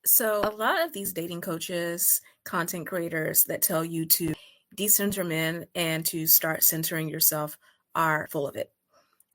So, a lot of these dating coaches, content creators that tell you to decenter men and to start centering yourself are full of it.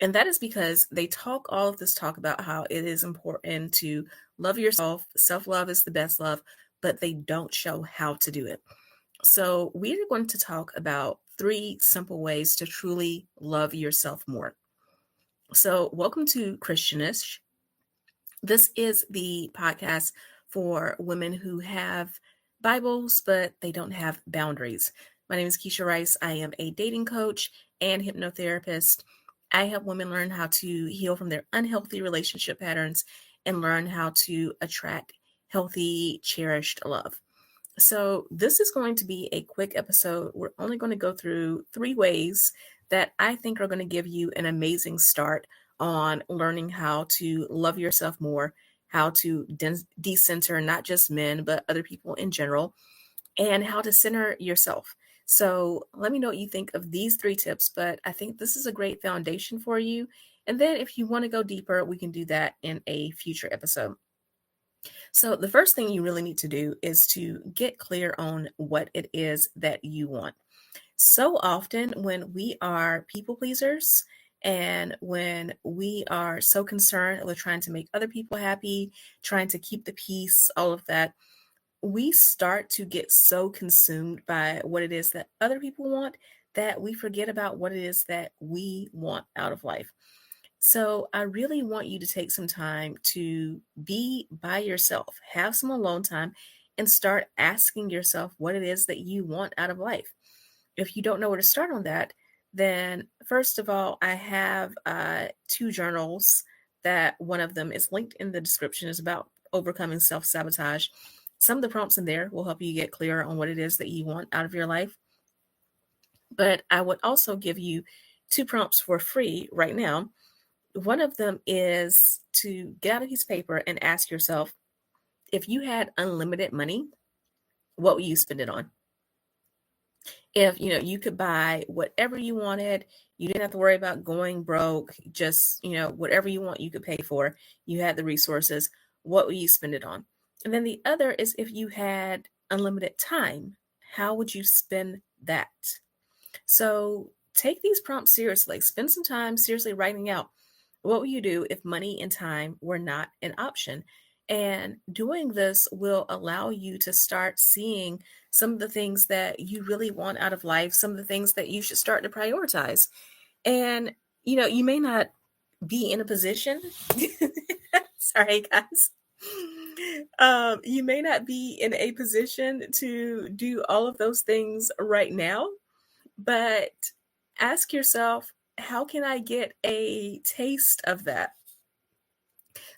And that is because they talk all of this talk about how it is important to love yourself. Self love is the best love, but they don't show how to do it. So, we are going to talk about three simple ways to truly love yourself more. So, welcome to Christianish. This is the podcast for women who have Bibles, but they don't have boundaries. My name is Keshia Rice. I am a dating coach and hypnotherapist. I help women learn how to heal from their unhealthy relationship patterns and learn how to attract healthy, cherished love. So, this is going to be a quick episode. We're only going to go through three ways that I think are going to give you an amazing start on learning how to love yourself more, how to decenter not just men, but other people in general, and how to center yourself. So, let me know what you think of these three tips, but I think this is a great foundation for you. And then, if you want to go deeper, we can do that in a future episode. So, the first thing you really need to do is to get clear on what it is that you want. So often, when we are people pleasers and when we are so concerned with trying to make other people happy, trying to keep the peace, all of that, we start to get so consumed by what it is that other people want that we forget about what it is that we want out of life. So I really want you to take some time to be by yourself, have some alone time, and start asking yourself what it is that you want out of life. If you don't know where to start on that, then first of all, I have two journals that one of them is linked in the description. Is about overcoming self-sabotage. Some of the prompts in there will help you get clearer on what it is that you want out of your life. But I would also give you two prompts for free right now. One of them is to get out a piece of paper and ask yourself, if you had unlimited money, what would you spend it on? If you could buy whatever you wanted, you didn't have to worry about going broke, just whatever you want you could pay for, you had the resources, what would you spend it on? And then the other is, if you had unlimited time, how would you spend that? So take these prompts seriously. Spend some time seriously writing out, what would you do if money and time were not an option? And doing this will allow you to start seeing some of the things that you really want out of life, some of the things that you should start to prioritize. And, you may not be in a position, sorry, guys. You may not be in a position to do all of those things right now, but ask yourself, how can I get a taste of that?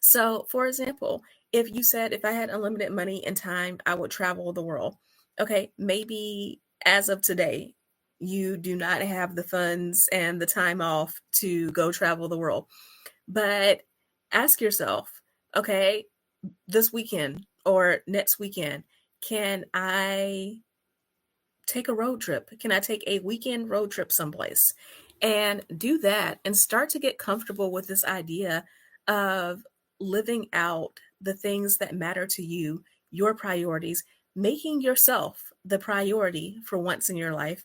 So, for example, if you said, if I had unlimited money and time, I would travel the world. Okay, maybe as of today, you do not have the funds and the time off to go travel the world. But ask yourself, okay, this weekend or next weekend, can I take a road trip? Can I take a weekend road trip someplace? And do that and start to get comfortable with this idea of living out the things that matter to you, your priorities, making yourself the priority for once in your life,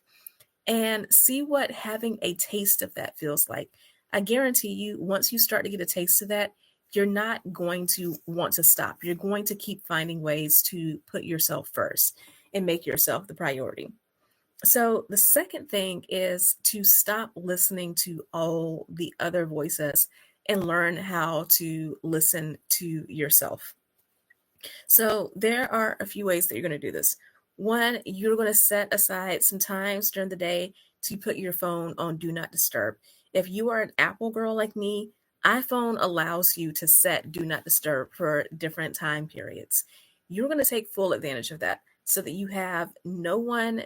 and see what having a taste of that feels like. I guarantee you, once you start to get a taste of that, you're not going to want to stop. You're going to keep finding ways to put yourself first and make yourself the priority. So the second thing is to stop listening to all the other voices and learn how to listen to yourself. So there are a few ways that you're going to do this. One, you're going to set aside some times during the day to put your phone on do not disturb. If you are an Apple girl like me, iPhone allows you to set do not disturb for different time periods. You're going to take full advantage of that so that you have no one,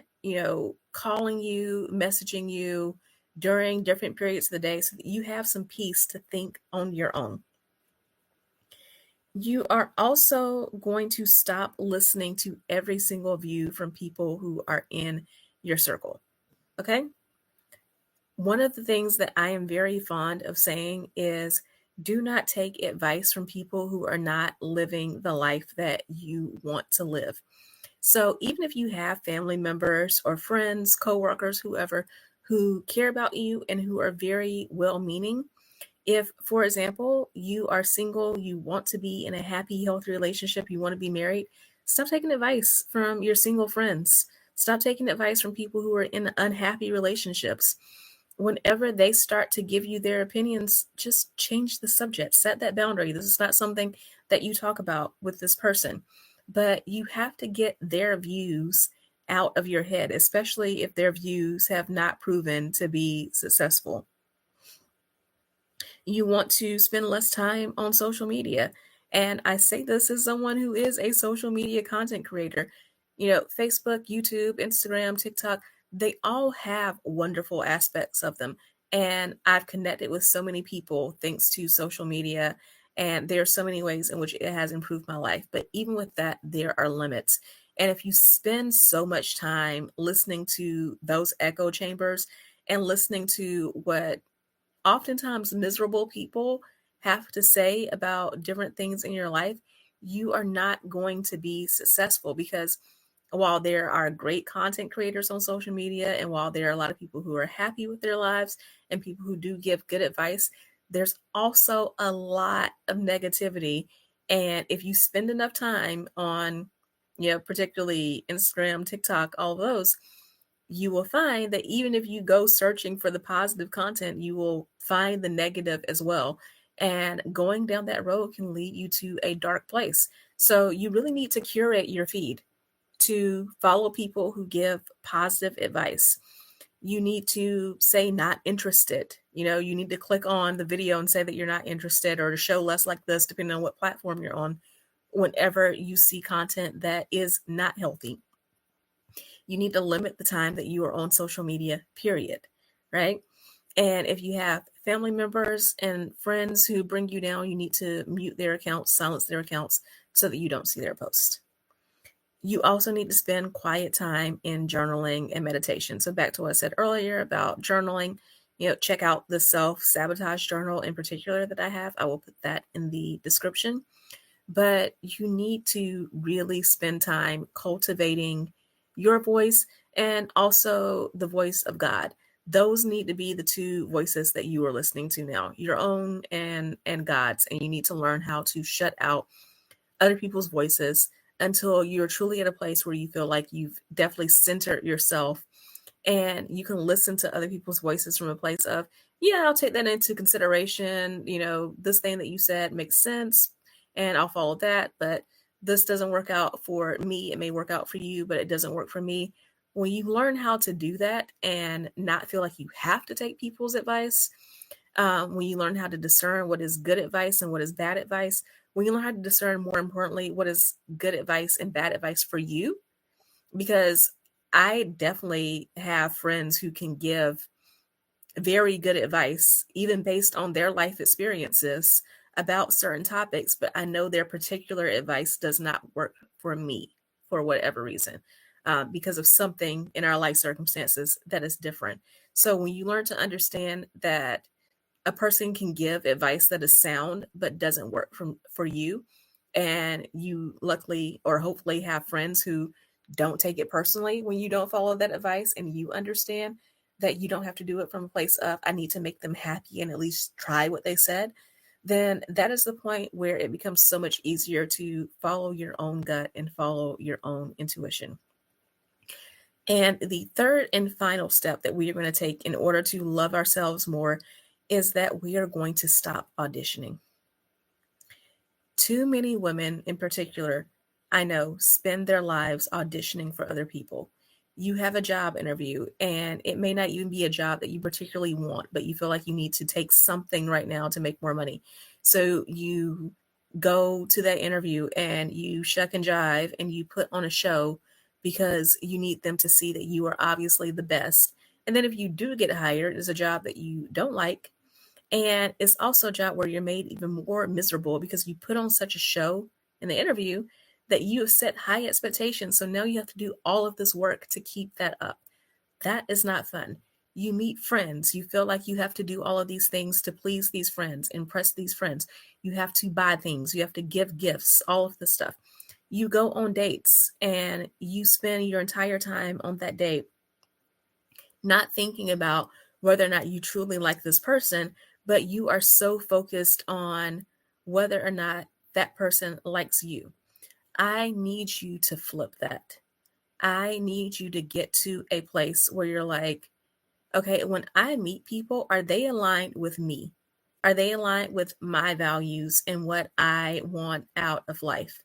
calling you, messaging you during different periods of the day, so that you have some peace to think on your own. You are also going to stop listening to every single view from people who are in your circle. Okay? One of the things that I am very fond of saying is, Do not take advice from people who are not living the life that you want to live. So even if you have family members or friends, coworkers, whoever, who care about you and who are very well meaning, if, for example, you are single, you want to be in a happy, healthy relationship, you want to be married, stop taking advice from your single friends. Stop taking advice from people who are in unhappy relationships. Whenever they start to give you their opinions, just change the subject, set that boundary. This is not something that you talk about with this person, but you have to get their views out of your head, especially if their views have not proven to be successful. You want to spend less time on social media. And I say this as someone who is a social media content creator. Facebook, YouTube, Instagram, TikTok, they all have wonderful aspects of them. And I've connected with so many people thanks to social media. And there are so many ways in which it has improved my life. But even with that, there are limits. And if you spend so much time listening to those echo chambers and listening to what oftentimes miserable people have to say about different things in your life, you are not going to be successful, because while there are great content creators on social media and while there are a lot of people who are happy with their lives and people who do give good advice, there's also a lot of negativity. And if you spend enough time on, particularly Instagram, TikTok, all those, you will find that even if you go searching for the positive content, you will find the negative as well. And going down that road can lead you to a dark place. So you really need to curate your feed to follow people who give positive advice. You need to say not interested. You need to click on the video and say that you're not interested, or to show less like this, depending on what platform you're on, whenever you see content that is not healthy. You need to limit the time that you are on social media, period. Right? And if you have family members and friends who bring you down, you need to mute their accounts, silence their accounts, so that you don't see their posts. You also need to spend quiet time in journaling and meditation. So back to what I said earlier about journaling, check out the self-sabotage journal in particular that I have. I will put that in the description. But you need to really spend time cultivating your voice and also the voice of God. Those need to be the two voices that you are listening to now, your own and God's. And you need to learn how to shut out other people's voices until you're truly at a place where you feel like you've definitely centered yourself and you can listen to other people's voices from a place of, yeah, I'll take that into consideration. This thing that you said makes sense and I'll follow that, but this doesn't work out for me. It may work out for you, but it doesn't work for me. When you learn how to do that and not feel like you have to take people's advice, when you learn how to discern what is good advice and what is bad advice, when you learn how to discern, more importantly, what is good advice and bad advice for you, because I definitely have friends who can give very good advice, even based on their life experiences about certain topics, but I know their particular advice does not work for me for whatever reason, because of something in our life circumstances that is different. So when you learn to understand that a person can give advice that is sound but doesn't work for you, and you luckily or hopefully have friends who don't take it personally when you don't follow that advice, and you understand that you don't have to do it from a place of I need to make them happy and at least try what they said, then that is the point where it becomes so much easier to follow your own gut and follow your own intuition. And the third and final step that we are going to take in order to love ourselves more is that we are going to stop auditioning. Too many women in particular, I know, spend their lives auditioning for other people. You have a job interview and it may not even be a job that you particularly want, but you feel like you need to take something right now to make more money. So you go to that interview and you shuck and jive and you put on a show because you need them to see that you are obviously the best. And then if you do get hired, it's a job that you don't like, and it's also a job where you're made even more miserable because you put on such a show in the interview that you have set high expectations. So now you have to do all of this work to keep that up. That is not fun. You meet friends. You feel like you have to do all of these things to please these friends, impress these friends. You have to buy things. You have to give gifts, all of this stuff. You go on dates and you spend your entire time on that date not thinking about whether or not you truly like this person, but you are so focused on whether or not that person likes you. I need you to flip that. I need you to get to a place where you're like, okay, when I meet people, are they aligned with me? Are they aligned with my values and what I want out of life?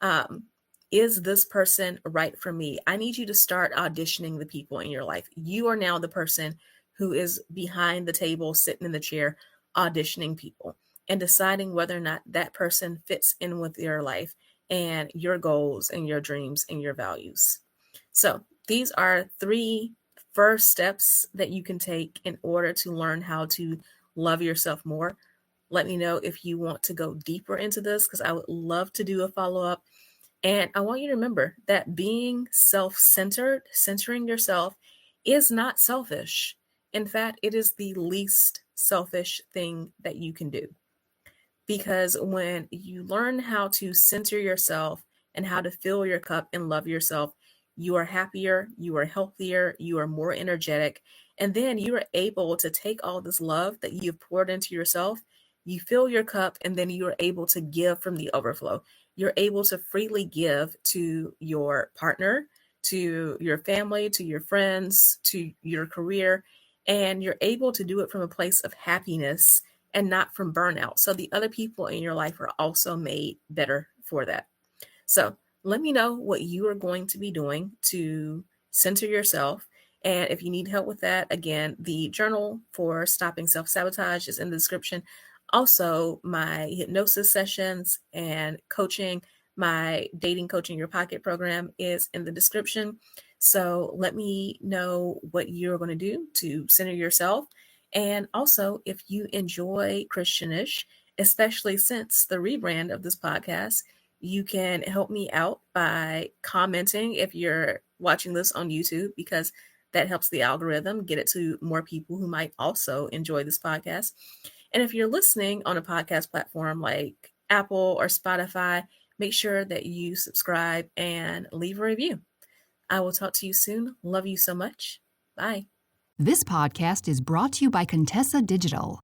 Um, is this person right for me? I need you to start auditioning the people in your life. You are now the person who is behind the table, sitting in the chair, auditioning people and deciding whether or not that person fits in with your life and your goals and your dreams and your values. So these are 3 first steps that you can take in order to learn how to love yourself more. Let me know if you want to go deeper into this because I would love to do a follow-up. And I want you to remember that being self-centered, centering yourself, is not selfish. In fact, it is the least selfish thing that you can do. Because when you learn how to center yourself and how to fill your cup and love yourself, you are happier, you are healthier, you are more energetic. And then you are able to take all this love that you've poured into yourself, you fill your cup, and then you are able to give from the overflow. You're able to freely give to your partner, to your family, to your friends, to your career, and you're able to do it from a place of happiness and not from burnout. So the other people in your life are also made better for that. So let me know what you are going to be doing to center yourself. And if you need help with that, again, the journal for stopping self-sabotage is in the description. Also, my hypnosis sessions and coaching, my dating coaching your pocket program is in the description. So let me know what you're going to do to center yourself. And also, if you enjoy Christianish, especially since the rebrand of this podcast, you can help me out by commenting if you're watching this on YouTube, because that helps the algorithm get it to more people who might also enjoy this podcast. And if you're listening on a podcast platform like Apple or Spotify, make sure that you subscribe and leave a review. I will talk to you soon. Love you so much. Bye. This podcast is brought to you by Contessa Digital.